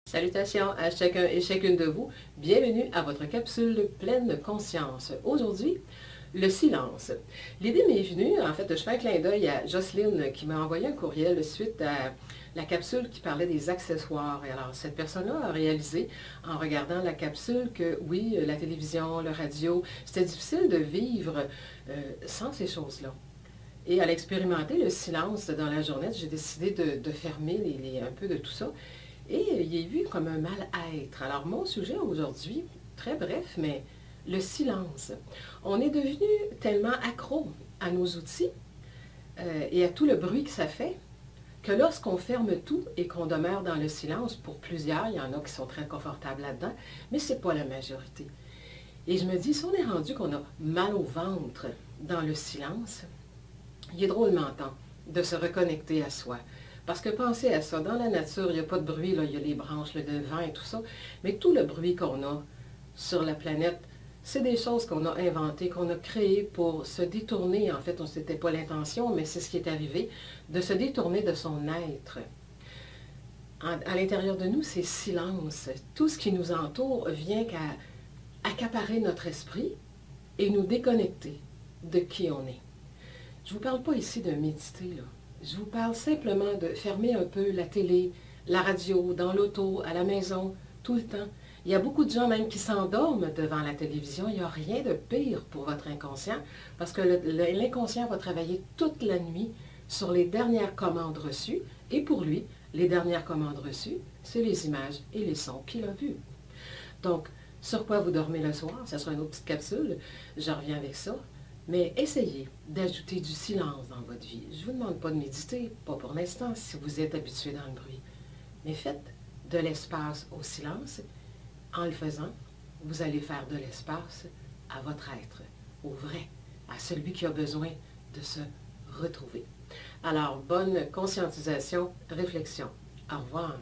Salutations à chacun et chacune de vous. Bienvenue à votre capsule pleine conscience. Aujourd'hui, le silence. L'idée m'est venue, en fait, je fais un clin d'œil à Jocelyne qui m'a envoyé un courriel suite à la capsule qui parlait des accessoires. Et alors, cette personne-là a réalisé, en regardant la capsule, que oui, la télévision, le radio, c'était difficile de vivre sans ces choses-là. Et elle a expérimenté le silence dans la journée. J'ai décidé de fermer un peu de tout ça. Et il est vu comme un mal-être. Alors, mon sujet aujourd'hui, très bref, mais le silence. On est devenu tellement accro à nos outils et à tout le bruit que ça fait, que lorsqu'on ferme tout et qu'on demeure dans le silence, pour plusieurs, il y en a qui sont très confortables là-dedans, mais ce n'est pas la majorité. Et je me dis, si on est rendu qu'on a mal au ventre dans le silence, il est drôlement temps de se reconnecter à soi. Parce que pensez à ça, dans la nature, il n'y a pas de bruit, là, il y a les branches, le vent et tout ça, mais tout le bruit qu'on a sur la planète, c'est des choses qu'on a inventées, qu'on a créées pour se détourner, en fait, ce n'était pas l'intention, mais c'est ce qui est arrivé, de se détourner de son être. À l'intérieur de nous, c'est silence. Tout ce qui nous entoure vient qu'à accaparer notre esprit et nous déconnecter de qui on est. Je ne vous parle pas ici de méditer, là. Je vous parle simplement de fermer un peu la télé, la radio, dans l'auto, à la maison, tout le temps. Il y a beaucoup de gens même qui s'endorment devant la télévision. Il n'y a rien de pire pour votre inconscient parce que l'inconscient va travailler toute la nuit sur les dernières commandes reçues. Et pour lui, les dernières commandes reçues, c'est les images et les sons qu'il a vus. Donc, sur quoi vous dormez le soir? Ça sera une autre petite capsule. Je reviens avec ça. Mais essayez d'ajouter du silence dans votre vie. Je ne vous demande pas de méditer, pas pour l'instant, si vous êtes habitué dans le bruit. Mais faites de l'espace au silence. En le faisant, vous allez faire de l'espace à votre être, au vrai, à celui qui a besoin de se retrouver. Alors, bonne conscientisation, réflexion. Au revoir.